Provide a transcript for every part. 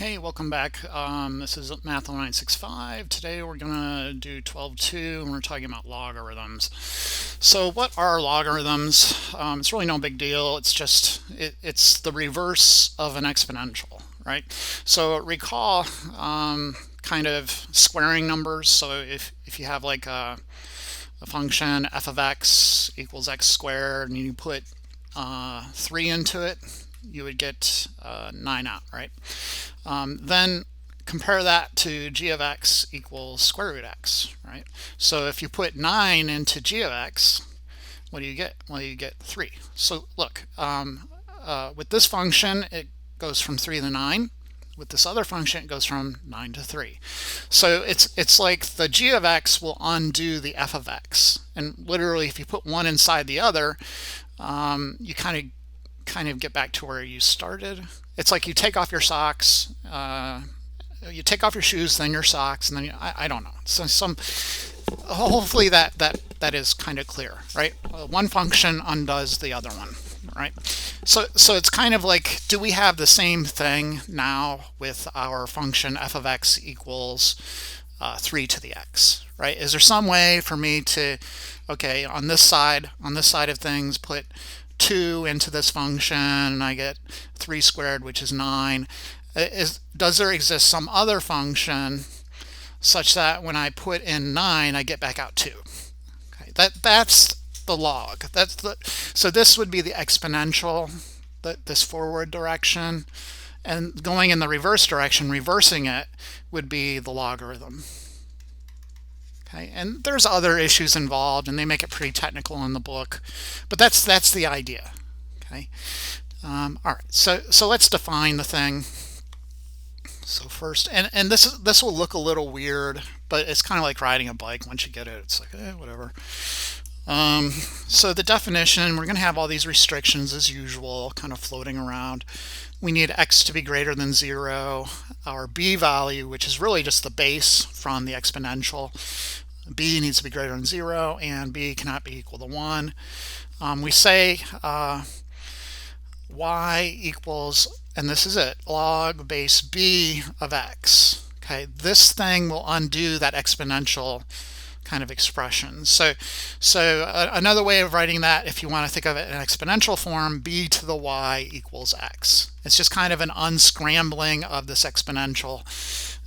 Hey, welcome back. This is Math 0965. Today we're going to do 12.2 and we're talking about logarithms. So what are logarithms? It's really no big deal. It's the reverse of an exponential, right? So recall kind of squaring numbers. So if you have like a function f of x equals x squared and you put 3 into it, you would get 9 out, right? Then compare that to g of x equals square root x, right? So if you put 9 into g of x, what do you get? Well, you get 3. So look, with this function, it goes from 3 to 9. With this other function, it goes from 9 to 3. So it's like the g of x will undo the f of x. And literally, if you put one inside the other, you kind of get back to where you started. It's like you take off your socks, you take off your shoes, then your socks, and then I don't know. So hopefully that is kind of clear, right? One function undoes the other one, right? So it's kind of like, do we have the same thing now with our function f of x equals 3 to the x, right? Is there some way for me to, okay, on this side of things, put 2 into this function and I get 3 squared, which is 9. Does there exist some other function such that when I put in 9 I get back out 2? Okay, that's the log. So this would be the exponential, this forward direction, and going in the reverse direction, reversing it, would be the logarithm. Okay, and there's other issues involved, and they make it pretty technical in the book, but that's the idea. Okay, all right. So let's define the thing. So first, and this will look a little weird, but it's kind of like riding a bike. Once you get it, it's like whatever. So the definition, we're going to have all these restrictions as usual, kind of floating around. We need x to be greater than 0. Our b value, which is really just the base from the exponential, b needs to be greater than 0, and b cannot be equal to 1. We say y equals, and this is it, log base b of x. Okay, this thing will undo that exponential kind of expression. So another way of writing that, if you want to think of it in exponential form, b to the y equals x. It's just kind of an unscrambling of this exponential.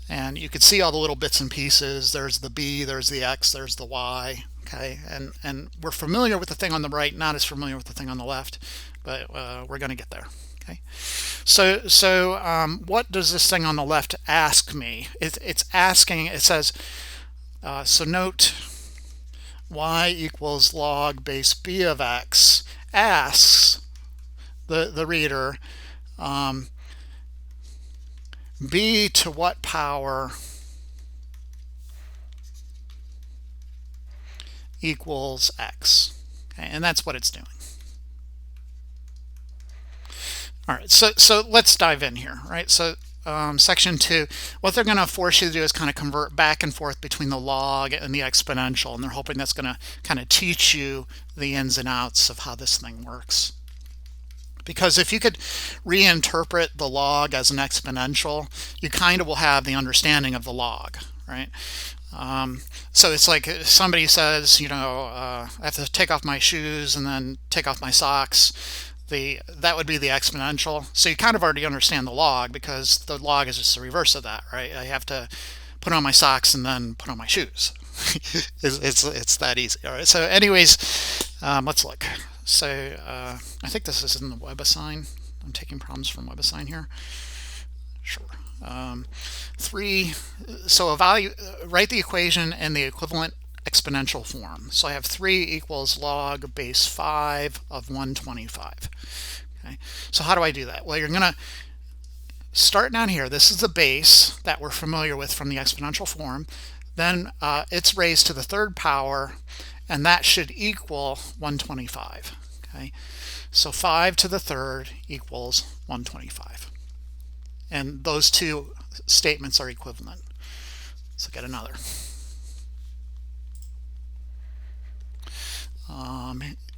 And you could see all the little bits and pieces. There's the b, there's the x, there's the y. Okay, and we're familiar with the thing on the right, not as familiar with the thing on the left, but we're going to get there. Okay, so what does this thing on the left ask me? It's asking. It says, so note y equals log base b of x asks the reader, b to what power equals x. Okay, and that's what it's doing. All right, so let's dive in here, right? So section 2, what they're going to force you to do is kind of convert back and forth between the log and the exponential, and they're hoping that's going to kind of teach you the ins and outs of how this thing works. Because if you could reinterpret the log as an exponential, you kind of will have the understanding of the log, right? So it's like if somebody says, I have to take off my shoes and then take off my socks. That would be the exponential. So you kind of already understand the log, because the log is just the reverse of that, right? I have to put on my socks and then put on my shoes. it's that easy. All right. So anyways, let's look. So I think this is in the WebAssign. I'm taking problems from WebAssign here. Sure. 3. So write the equation in the equivalent exponential form. So I have 3 equals log base 5 of 125. Okay. So how do I do that? Well, you're going to start down here. This is the base that we're familiar with from the exponential form. Then it's raised to the third power, and that should equal 125. Okay. So 5 to the third equals 125. And those two statements are equivalent. So get another.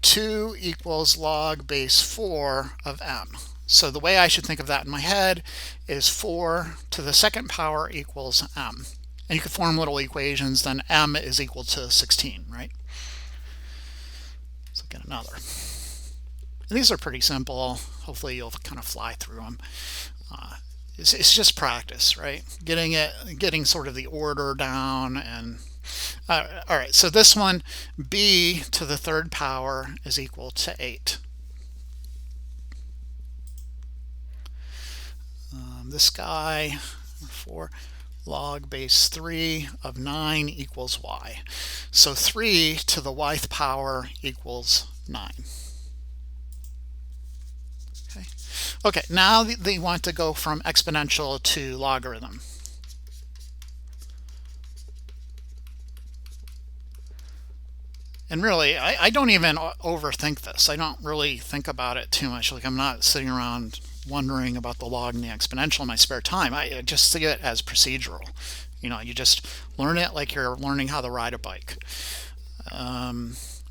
2 equals log base 4 of m. So the way I should think of that in my head is 4 to the second power equals m. And you could form little equations, then m is equal to 16, right? Let's look at another. And these are pretty simple. Hopefully you'll kind of fly through them. It's just practice, right? Getting sort of the order down. And all right, so this one, b to the third power is equal to 8. This guy, 4 log base 3 of 9 equals y. So 3 to the yth power equals 9. Okay, now they want to go from exponential to logarithm. And really, I don't even overthink this. I don't really think about it too much. Like, I'm not sitting around wondering about the log and the exponential in my spare time. I just see it as procedural. You just learn it like you're learning how to ride a bike. All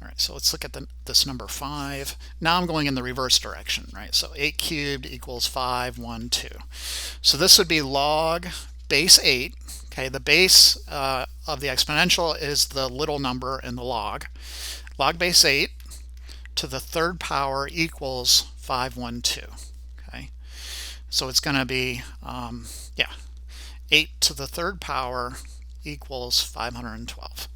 right, so let's look at this number 5. Now I'm going in the reverse direction, right? So 8 cubed equals 5, 1, 2. So this would be log base 8. Okay, the base of the exponential is the little number in the log. Log base 8 to the third power equals 5, 1, 2. Okay, so it's going to be, 8 to the third power equals 512.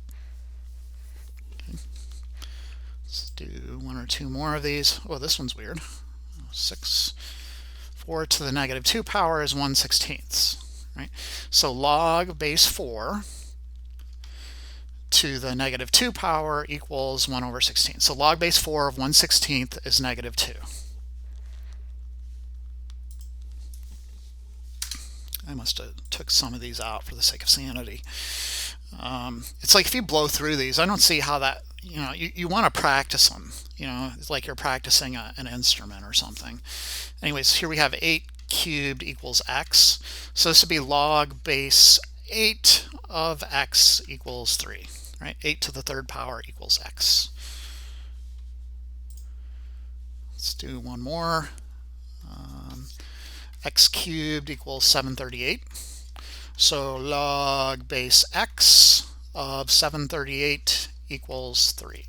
Let's do 1 or 2 more of these. Oh, this one's weird. 4 to the negative 2 power is 1/16. Right? So log base 4 to the negative 2 power equals 1/16. So log base 4 of 1/16 is negative 2. I must have took some of these out for the sake of sanity. It's like if you blow through these, I don't see how that, you want to practice them. It's like you're practicing an instrument or something. Anyways, here we have 8 cubed equals x. So this would be log base 8 of x equals 3, right? 8 to the third power equals x. Let's do one more. X cubed equals 738. So log base x of 738 equals 3.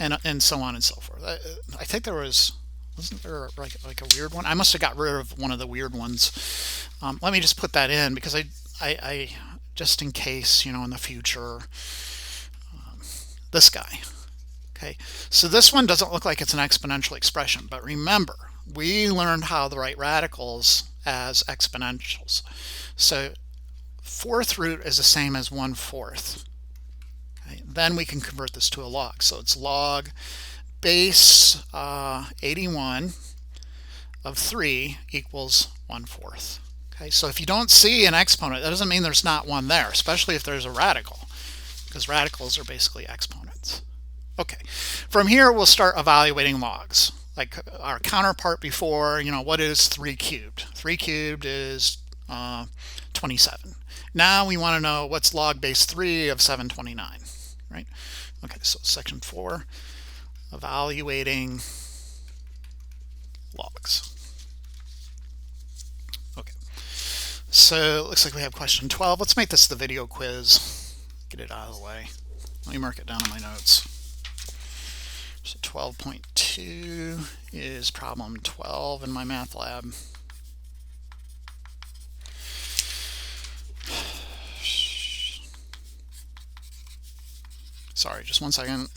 And so on and so forth. I think wasn't there like a weird one? I must have got rid of one of the weird ones. Let me just put that in because I just in case, in the future, this guy. Okay, so this one doesn't look like it's an exponential expression, but remember, we learned how to write radicals as exponentials. So 4th root is the same as 1/4. Okay, then we can convert this to a log. So it's log base 81 of 3 equals 1/4. Okay, so if you don't see an exponent, that doesn't mean there's not one there, especially if there's a radical, because radicals are basically exponents. Okay, from here we'll start evaluating logs. Like our counterpart before, what is 3 cubed? 3 cubed is 27. Now we want to know what's log base 3 of 729, right? Okay, so section 4, evaluating logs. Okay, so it looks like we have question 12. Let's make this the video quiz. Get it out of the way. Let me mark it down in my notes. So 12.2 is problem 12 in my math lab. Sorry, just one second.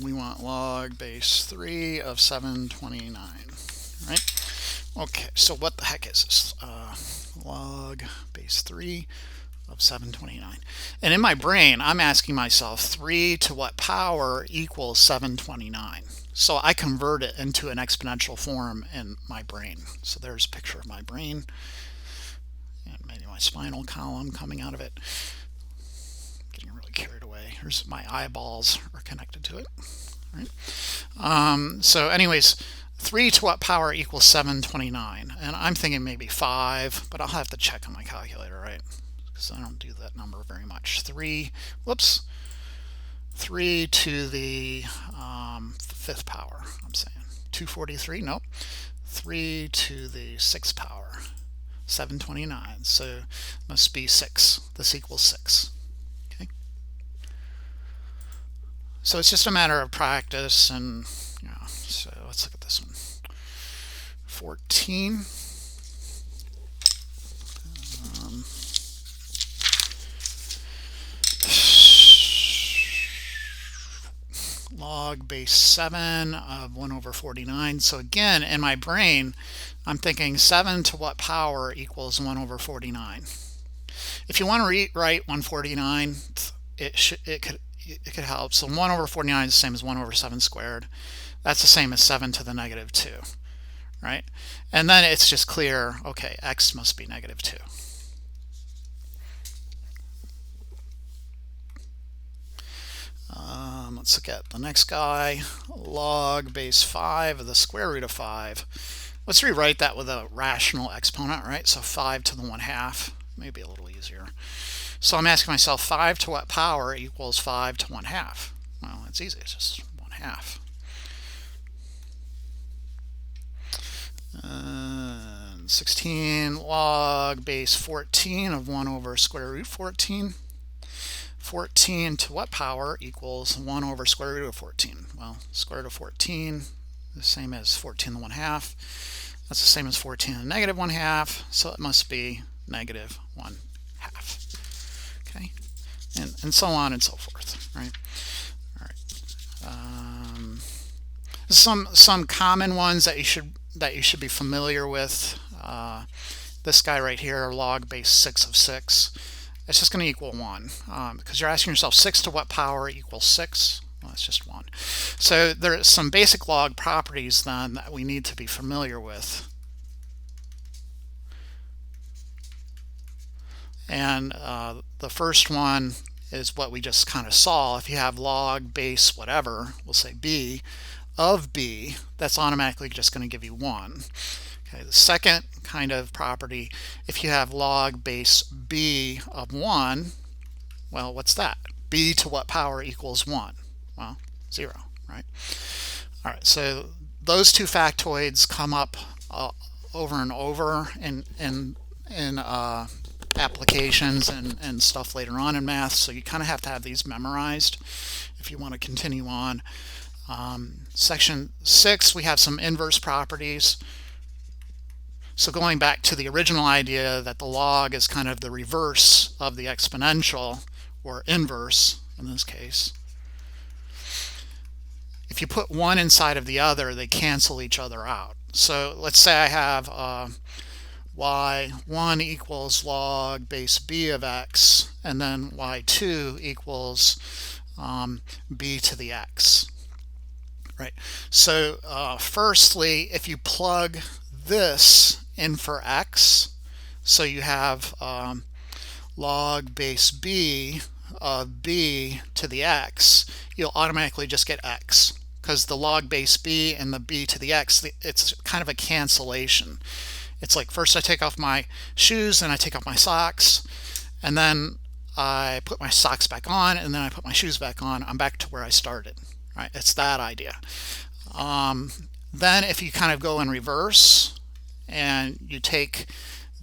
We want log base 3 of 729, right? Okay, so what the heck is this? Log base 3 of 729. And in my brain, I'm asking myself 3 to what power equals 729? So I convert it into an exponential form in my brain. So there's a picture of my brain. And maybe my spinal column coming out of it. Getting really carried away. Here's my eyeballs are connected to it. Right? So anyways, 3 to what power equals 729? And I'm thinking maybe 5, but I'll have to check on my calculator, right? Because I don't do that number very much. 3, whoops. 3 to the fifth power, I'm saying. 243, nope. 3 to the sixth power, 729. So must be 6. This equals 6. Okay. So it's just a matter of practice, and so let's look at this one. 14. Log base 7 of 1 over 49. So again, in my brain, I'm thinking 7 to what power equals 1 over 49. If you want to rewrite 149, it could help. So 1 over 49 is the same as 1 over 7 squared. That's the same as 7 to the negative 2, right? And then it's just clear, okay, x must be negative 2. Let's look at the next guy. Log base 5 of the square root of 5. Let's rewrite that with a rational exponent, right? So 5 to the 1/2, maybe a little easier. So I'm asking myself, 5 to what power equals 5 to 1/2? Well, it's easy, it's just 1/2. 16 log base 14 of 1 over square root 14. 14 to what power equals 1 over square root of 14? Well, square root of 14, the same as 14 to the 1/2. That's the same as 14 to the negative 1/2, so it must be negative 1/2. Okay, and so on and so forth, right? All right. Some common ones that you should be familiar with. This guy right here, log base 6 of 6. It's just going to equal 1 because you're asking yourself 6 to what power equals 6? Well, that's just 1. So there are some basic log properties then that we need to be familiar with. And the first one is what we just kind of saw. If you have log base whatever, we'll say b of b, that's automatically just going to give you 1. Okay, the second kind of property, if you have log base b of 1, well, what's that? B to what power equals 1? Well, 0, right? All right, so those two factoids come up over and over in applications and stuff later on in math, so you kind of have to have these memorized if you want to continue on. Section 6, we have some inverse properties. So going back to the original idea that the log is kind of the reverse of the exponential, or inverse in this case. If you put one inside of the other, they cancel each other out. So let's say I have y1 equals log base b of x, and then y2 equals b to the x. Right. So firstly, if you plug this in for x, so you have log base b of b to the x, you'll automatically just get x, because the log base b and the b to the x, it's kind of a cancellation. It's like first I take off my shoes, then I take off my socks, and then I put my socks back on, and then I put my shoes back on. I'm back to where I started. Right? It's that idea. Then if you kind of go in reverse and you take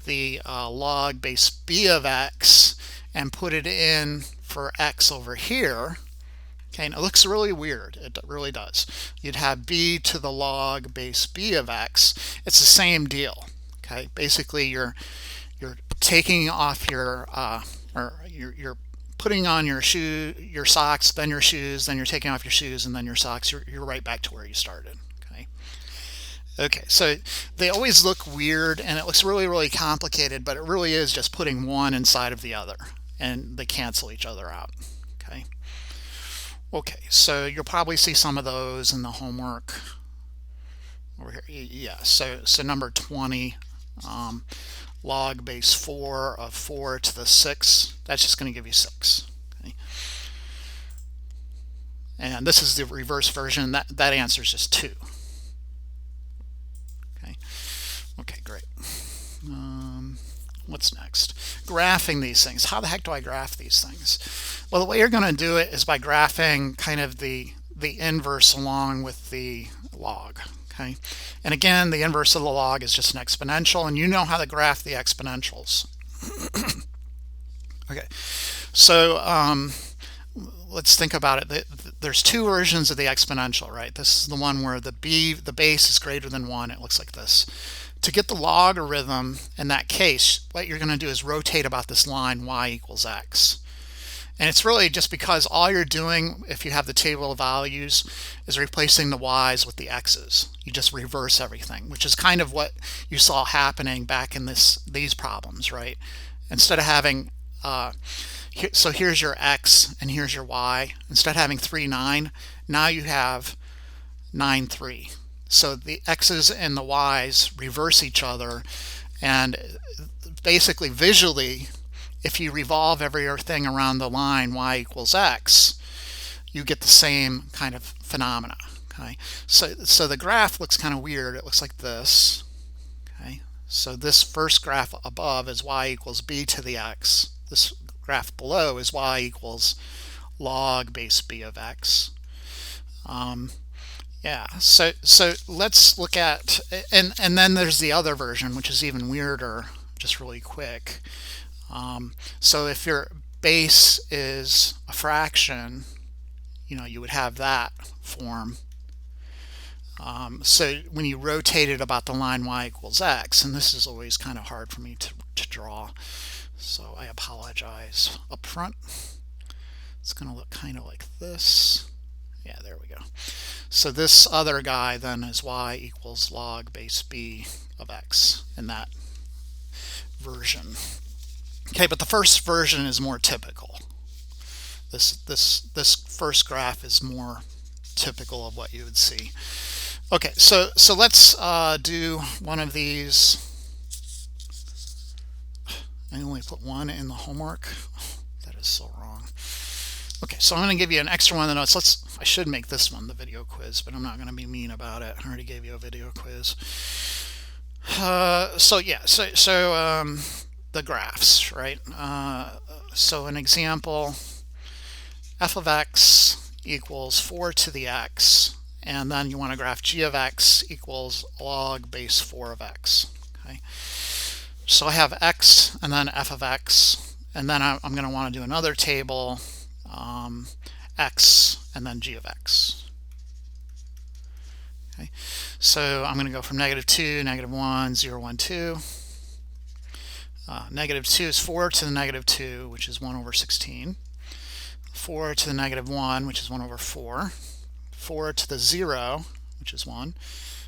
the log base b of x and put it in for x over here, okay, and it looks really weird. It really does. You'd have b to the log base b of x. It's the same deal. Okay, basically you're taking off your you're putting on your socks, then your shoes, then you're taking off your shoes, and then your socks. You're right back to where you started. Okay, so they always look weird and it looks really, really complicated, but it really is just putting one inside of the other, and they cancel each other out. Okay, so you'll probably see some of those in the homework over here. Yeah, so number 20, log base 4 of 4 to the 6, that's just going to give you 6. Okay. And this is the reverse version. That answer is just 2. Okay, great. What's next? Graphing these things. How the heck do I graph these things? Well, the way you're going to do it is by graphing kind of the inverse along with the log. Okay, and again, the inverse of the log is just an exponential, and you know how to graph the exponentials. Okay, so let's think about it. There's two versions of the exponential, right? This is the one where the base is greater than 1. It looks like this. To get the logarithm in that case, what you're going to do is rotate about this line y equals x. And it's really just because all you're doing, if you have the table of values, is replacing the y's with the x's. You just reverse everything, which is kind of what you saw happening back in these problems, right? Instead of having, so here's your x and here's your y. Instead of having 3, 9, now you have 9, 3. So the x's and the y's reverse each other, and basically visually, if you revolve everything around the line y equals x, you get the same kind of phenomena. Okay, so the graph looks kind of weird. It looks like this. Okay, so this first graph above is y equals b to the x. This graph below is y equals log base b of x. Yeah, so let's look at, and then there's the other version, which is even weirder, just really quick. So if your base is a fraction, you would have that form. So when you rotate it about the line y equals x, and this is always kind of hard for me to draw, so I apologize up front. It's going to look kind of like this. Yeah, there we go. So this other guy then is y equals log base b of x in that version. Okay, but the first version is more typical. This first graph is more typical of what you would see. Okay, so let's do one of these. I only put one in the homework. That is so wrong. Okay, so I'm going to give you an extra one of the notes. I should make this one the video quiz, but I'm not going to be mean about it. I already gave you a video quiz. So the graphs, right? So an example, f of x equals 4 to the x, and then you want to graph g of x equals log base 4 of x. Okay, so I have x and then f of x, and then I'm going to want to do another table, x and then g of x. Okay, so I'm going to go from -2, -1, 0, 1, 2. -2 is 4 to the -2, which is 1 over 16. 4 to the -1, which is 1 over 4. 4 to the 0, which is 1.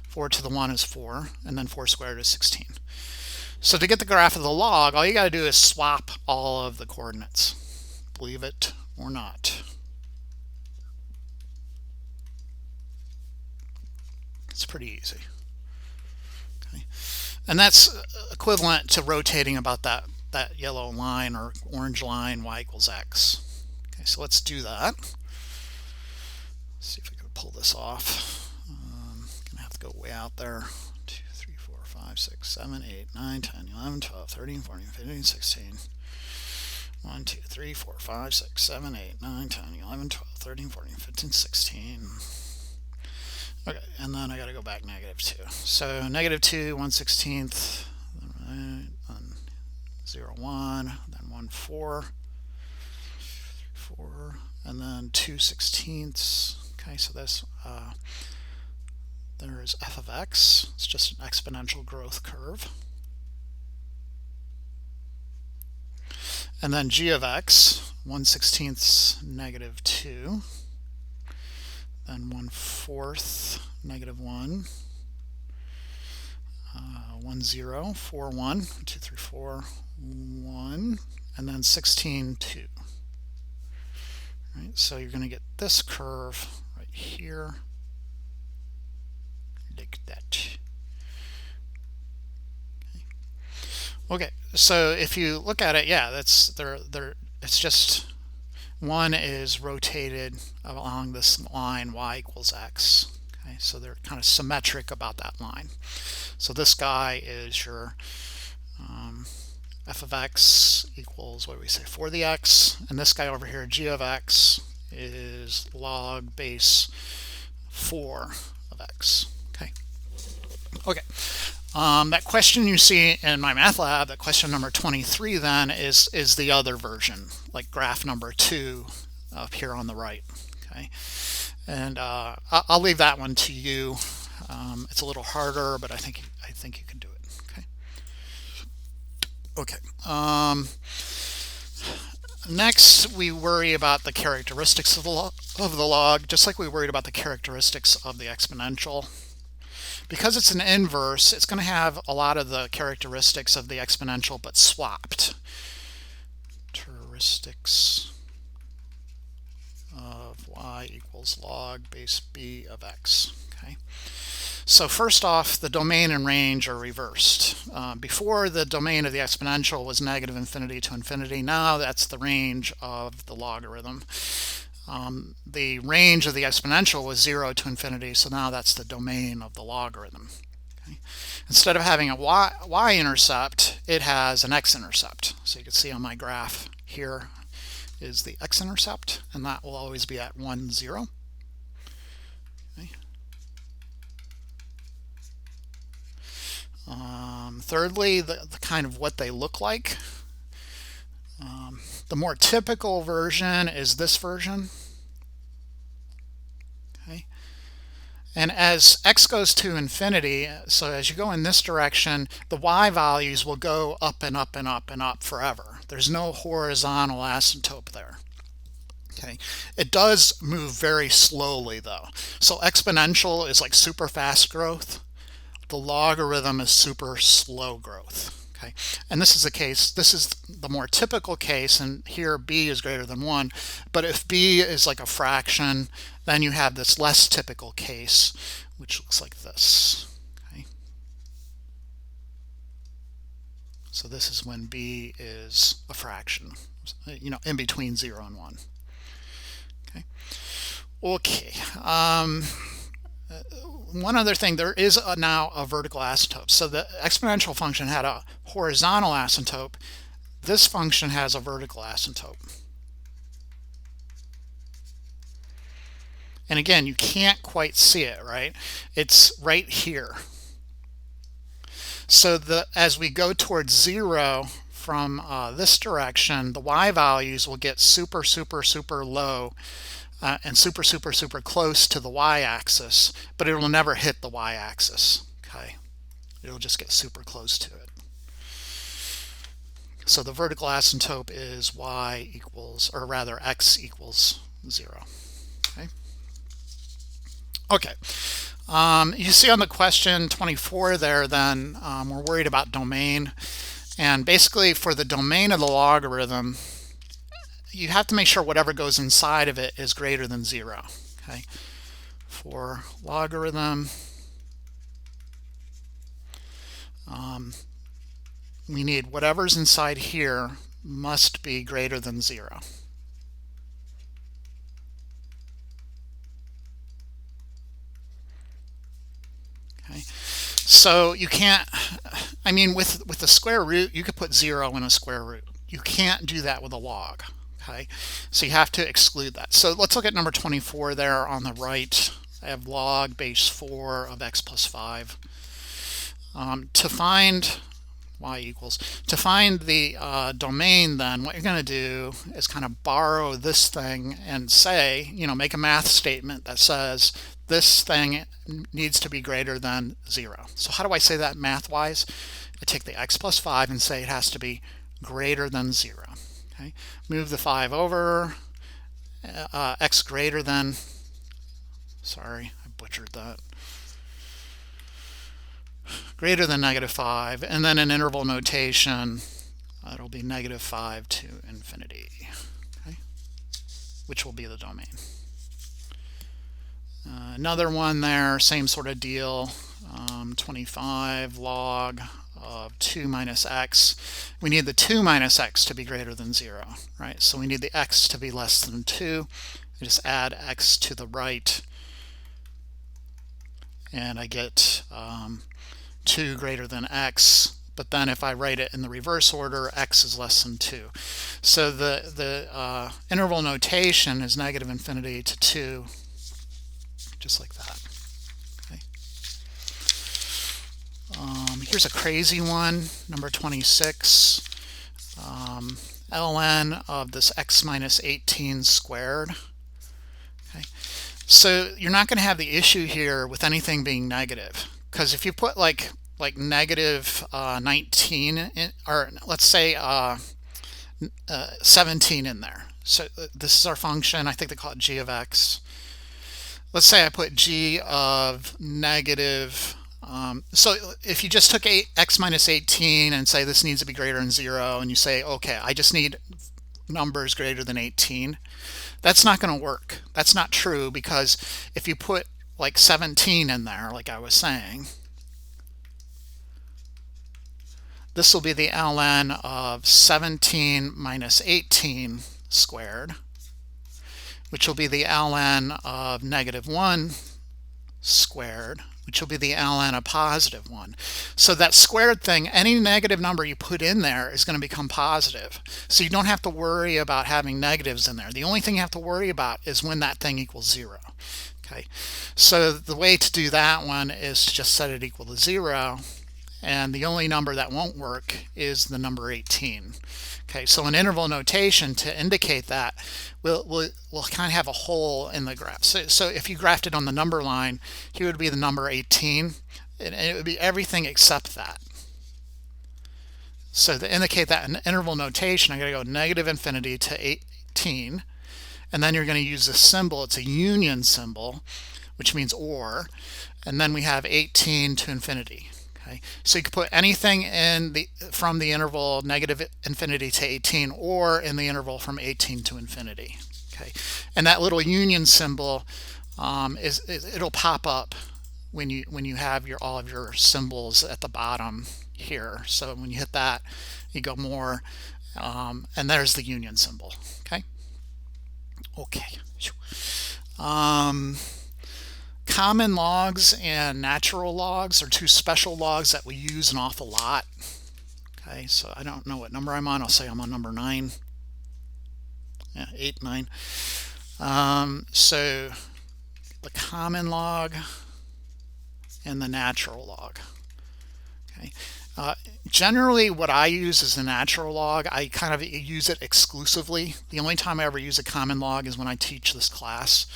4 to the 1 is 4, and then 4 squared is 16. So to get the graph of the log, all you got to do is swap all of the coordinates. Believe it or not. It's pretty easy. Okay. And that's equivalent to rotating about that yellow line or orange line, y equals x. Okay, so let's do that. Let's see if we can pull this off. Gonna have to go way out there. 2, 3, 4, 5, 6, 7, 8, 9, 10, 11, 12, 13, 14, 15, 16. 1, 2, 3, 4, 5, 6, 7, 8, 9, 10, 11, 12, 13, 14, 15, 16. Okay, and then I got to go back -2. So -2, 1/16, then 0, 1, then 1, 4, 4, and then 2/16. Okay, so this there's f of x. It's just an exponential growth curve. And then g of x, 1/16 -2. Then 1/4 -1, 1, 0, 4, 1, 2, 3, 4, 1, and then 16, 2. Right, so you're going to get this curve right here, like that. Okay, so if you look at it, yeah, that's it's just one is rotated along this line y equals x. Okay, so they're kind of symmetric about that line. So this guy is your f of x equals, what do we say, for the x, and this guy over here, g of x, is log base 4 of x. Okay. That question you see in my math lab, that question number 23 then is the other version, like graph number 2 up here on the right. Okay, and I'll leave that one to you. It's a little harder, but I think you can do it. Okay. Next, we worry about the characteristics of the log, just like we worried about the characteristics of the exponential. Because it's an inverse, it's going to have a lot of the characteristics of the exponential, but swapped. Characteristics of y equals log base b of x. Okay. So first off, the domain and range are reversed. Before, the domain of the exponential was negative infinity to infinity. Now that's the range of the logarithm. The range of the exponential was 0 to infinity, so now that's the domain of the logarithm. Okay. Instead of having a y-intercept, it has an x-intercept. So you can see on my graph here is the x-intercept, and that will always be at 1, 0. Okay. Thirdly, the kind of what they look like. The more typical version is this version. Okay. And as x goes to infinity, so as you go in this direction, the y values will go up and up and up and up forever. There's no horizontal asymptote there. Okay. It does move very slowly though. So exponential is like super fast growth. The logarithm is super slow growth. Okay. And this is the case, this is the more typical case, and here b is greater than 1. But if b is like a fraction, then you have this less typical case, which looks like this. Okay. So this is when b is a fraction, in between 0 and 1. Okay. One other thing, there is now a vertical asymptote. So the exponential function had a horizontal asymptote. This function has a vertical asymptote. And again, you can't quite see it, right? It's right here. So as we go towards 0 from this direction, the y values will get super, super, super low. And super, super, super close to the y-axis, but it will never hit the y-axis. Okay, it'll just get super close to it. So the vertical asymptote is y equals, or rather x equals 0. Okay. You see on the question 24 there, then we're worried about domain, and basically for the domain of the logarithm, you have to make sure whatever goes inside of it is greater than 0. Okay. For logarithm, we need whatever's inside here must be greater than 0. Okay. So you can't, with the square root, you could put 0 in a square root. You can't do that with a log. Okay, so you have to exclude that. So let's look at number 24 there on the right. I have log base 4 of x plus 5. To find y equals, to find the domain, then what you're going to do is kind of borrow this thing and say, make a math statement that says this thing needs to be greater than 0. So how do I say that math-wise? I take the x plus 5 and say it has to be greater than 0. Okay. Move the 5 over, x greater than, sorry, I butchered that, greater than -5, and then in interval notation, it'll be -5 to infinity, okay, which will be the domain. Another one there, same sort of deal, 25 log of 2 minus x. We need the 2 minus x to be greater than 0, right? So we need the x to be less than 2. I just add x to the right, and I get 2 greater than x but then if I write it in the reverse order, x is less than 2. So the interval notation is negative infinity to 2, just like that. Okay. Here's a crazy one, number 26. ln of this x minus 18 squared. Okay. So you're not going to have the issue here with anything being negative, because if you put like negative 19 in, or let's say 17 in there. So this is our function. I think they call it g of x. Let's say I put g of negative. So if you just took x minus 18 and say this needs to be greater than 0, and you say, okay, I just need numbers greater than 18, that's not going to work. That's not true, because if you put like 17 in there, like I was saying, this will be the ln of 17 minus 18 squared, which will be the ln of negative 1 squared, which will be the ln of positive 1. So that squared thing, any negative number you put in there is going to become positive. So you don't have to worry about having negatives in there. The only thing you have to worry about is when that thing equals 0. Okay, so the way to do that one is to just set it equal to 0. And the only number that won't work is the number 18. Okay, so in interval notation, to indicate that, we'll kind of have a hole in the graph. So if you graphed it on the number line, here would be the number 18, and it would be everything except that. So to indicate that in interval notation, I'm going to go negative infinity to 18, and then you're going to use this symbol. It's a union symbol, which means or, and then we have 18 to infinity. Okay. So you could put anything in from the interval negative infinity to 18, or in the interval from 18 to infinity. Okay, and that little union symbol it'll pop up when you have all of your symbols at the bottom here. So when you hit that, you go more, and there's the union symbol. Okay. Okay. Common logs and natural logs are two special logs that we use an awful lot. Okay, so I don't know what number I'm on. I'll say I'm on number 9. Yeah, 8, 9. So the common log and the natural log. Okay. Generally, what I use is the natural log. I kind of use it exclusively. The only time I ever use a common log is when I teach this class.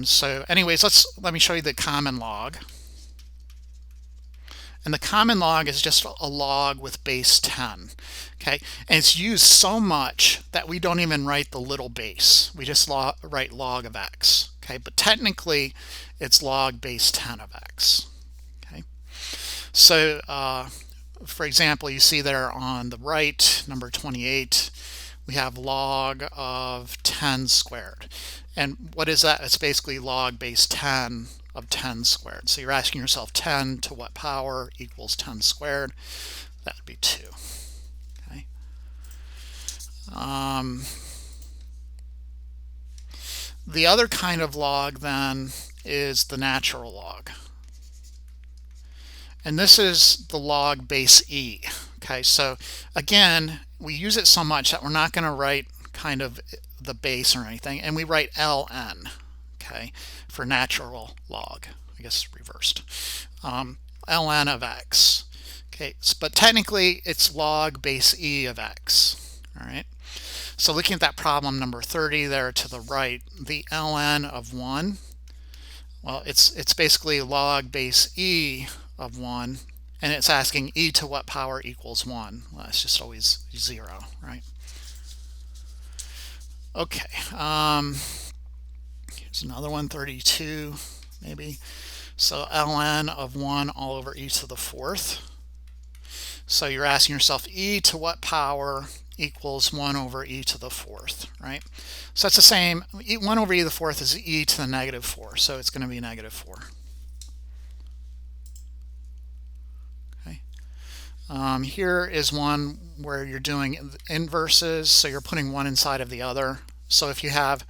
So anyways, let me show you the common log. And the common log is just a log with base 10. Okay, and it's used so much that we don't even write the little base. We just write log of x. Okay, but technically it's log base 10 of x. Okay, so for example, you see there on the right, number 28, we have log of 10 squared. And what is that? It's basically log base 10 of 10 squared. So you're asking yourself 10 to what power equals 10 squared? That would be 2. Okay. The other kind of log then is the natural log. And this is the log base e. Okay, so again, we use it so much that we're not going to write kind of the base or anything, and we write ln, okay, for natural log. I guess reversed. Ln of x. Okay, but technically it's log base e of x. All right. So looking at that problem number 30 there to the right, the ln of 1, well, it's basically log base e of 1, and it's asking e to what power equals 1. Well, it's just always 0, right? Okay, here's another one, 32 maybe. So ln of 1 all over e to the 4th. So you're asking yourself e to what power equals 1 over e to the 4th, right? So that's the same. 1 over e to the 4th is e to the negative 4, so it's going to be negative 4. Here is one where you're doing inverses, so you're putting one inside of the other. So if you have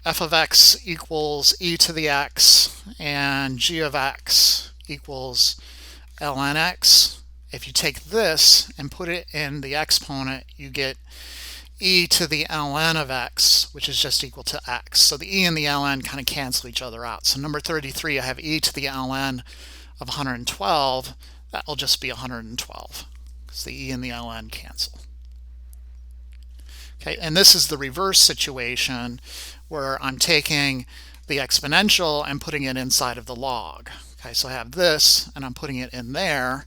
f of x equals e to the x and g of x equals ln x, if you take this and put it in the exponent, you get e to the ln of x, which is just equal to x. So the e and the ln kind of cancel each other out. So number 33, I have e to the ln of 112. That will just be 112 because the e and the ln cancel. Okay, and this is the reverse situation where I'm taking the exponential and putting it inside of the log. Okay, so I have this and I'm putting it in there,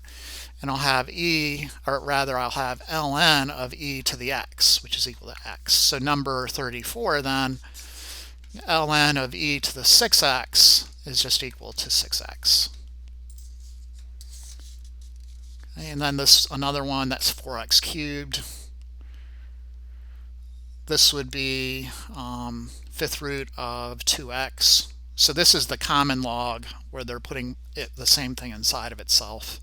and I'll have e, or rather I'll have ln of e to the x, which is equal to x. So number 34 then, ln of e to the 6x is just equal to 6x. Okay, and then this another one, that's 4x cubed. This would be fifth root of 2x. So this is the common log where they're putting the same thing inside of itself.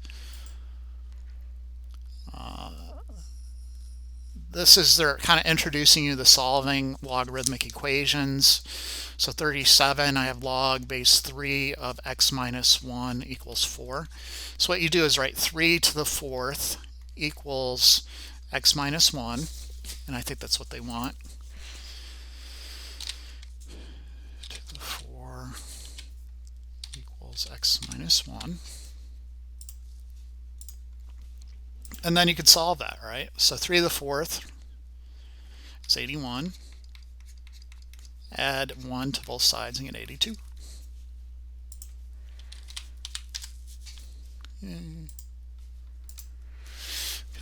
This is they're kind of introducing you to solving logarithmic equations. So 37, I have log base 3 of x minus 1 equals 4. So what you do is write 3 to the 4th equals x minus 1, and I think that's what they want. To the 4 equals x minus 1. And then you could solve that, right? So 3 to the 4th is 81. Add 1 to both sides and get 82.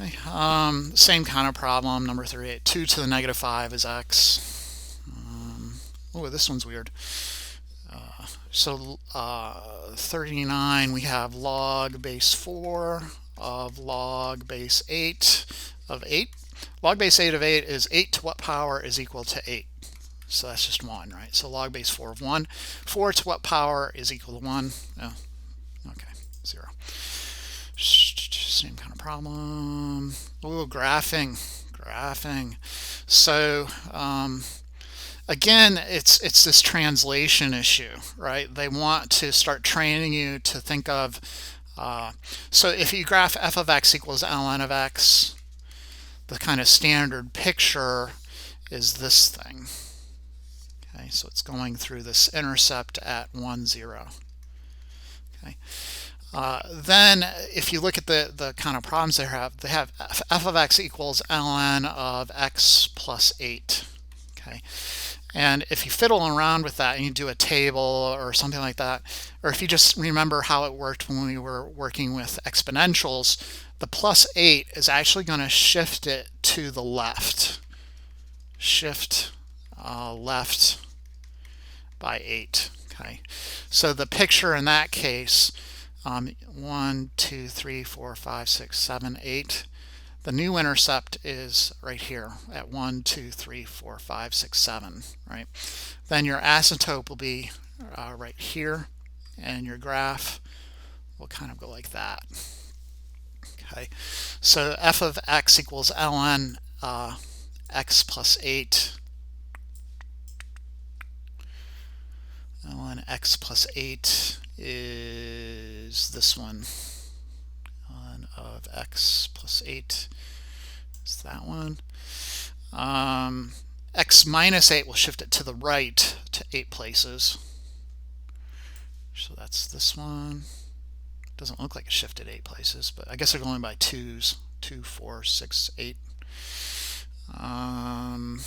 Okay, same kind of problem, number 38. 2 to the negative 5 is x. Oh, this one's weird. So 39, we have log base 4 of log base 8 of 8. Log base 8 of 8 is 8 to what power is equal to 8? So that's just 1, right? So log base 4 of 1. 4 to what power is equal to 1? Oh, okay, 0. Same kind of problem. Ooh, graphing. So again, it's this translation issue, right? They want to start training you to think of, so if you graph f of x equals ln of x, the kind of standard picture is this thing. Okay, so it's going through this intercept at 1, 0. Okay. Then if you look at the kind of problems they have f of x equals ln of x plus 8. Okay, and if you fiddle around with that and you do a table or something like that, or if you just remember how it worked when we were working with exponentials, the plus 8 is actually going to shift it to the left. Shift left by 8. Okay, so the picture in that case, 1, 2, 3, 4, 5, 6, 7, 8. The new intercept is right here at 1, 2, 3, 4, 5, 6, 7, right? Then your asymptote will be right here, and your graph will kind of go like that. Okay, so f of x equals ln x plus 8. Ln x plus 8 is this one. Ln of x plus 8 is that one. X minus 8 will shift it to the right to 8 places. So that's this one. Doesn't look like it shifted 8 places, but I guess they're going by 2s. 2, 4, 6, 8. Ln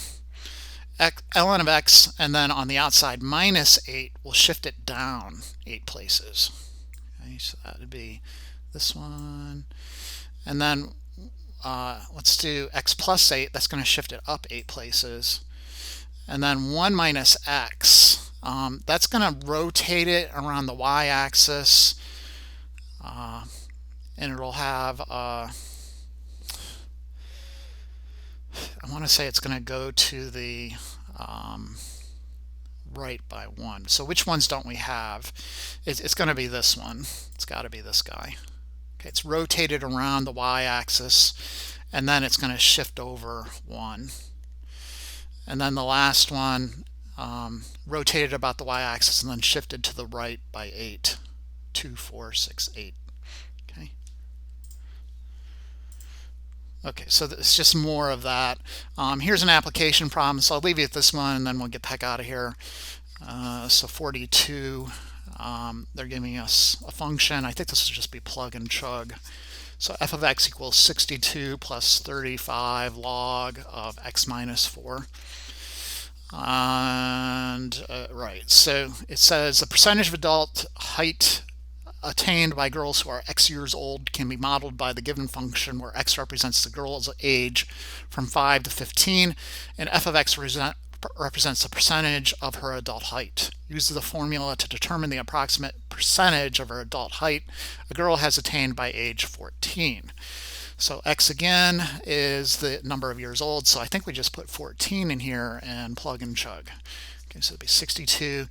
of x, and then on the outside minus 8 will shift it down 8 places. Okay, so that would be this one. And then let's do x plus 8. That's going to shift it up 8 places. And then 1 minus x. That's going to rotate it around the y-axis. And it'll have, I want to say it's going to go to the right by 1. So which ones don't we have? It's going to be this one. It's got to be this guy. Okay, it's rotated around the y-axis, and then it's going to shift over 1. And then the last one rotated about the y-axis and then shifted to the right by 8. 2, 4, 6, 8. Okay. Okay, so it's just more of that. Here's an application problem, so I'll leave you at this one and then we'll get the heck out of here. So 42, they're giving us a function. I think this will just be plug and chug. So f of x equals 62 plus 35 log of x minus 4. And right, so it says the percentage of adult height attained by girls who are x years old can be modeled by the given function where x represents the girl's age from 5 to 15 and f of x represents the percentage of her adult height. Use the formula to determine the approximate percentage of her adult height a girl has attained by age 14. So x again is the number of years old, so I think we just put 14 in here and plug and chug. Okay, so it'd be 62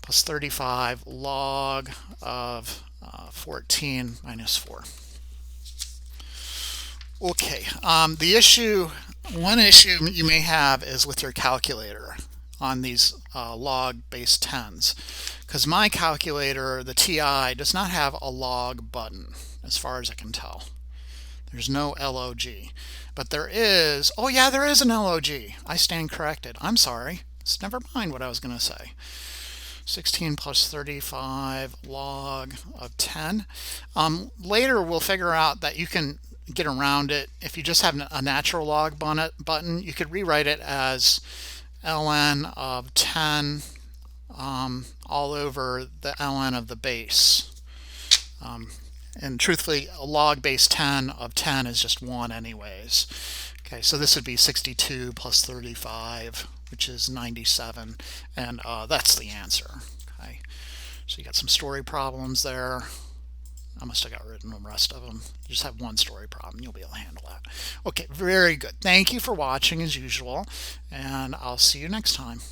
plus 35 log of 14 minus 4. Okay, one issue you may have is with your calculator on these log-based 10s, because my calculator, the TI, does not have a log button, as far as I can tell. There's no LOG, but there is, oh yeah, there is an LOG. I stand corrected. I'm sorry. Never mind what I was going to say. 16 plus 35 log of 10. Later we'll figure out that you can get around it. If you just have a natural log button, you could rewrite it as ln of 10 all over the ln of the base. And truthfully, a log base 10 of 10 is just 1 anyways. Okay, so this would be 62 plus 35, which is 97, and that's the answer. Okay, so you got some story problems there. I must have got rid of the rest of them. You just have one story problem. You'll be able to handle that. Okay, very good. Thank you for watching as usual, and I'll see you next time.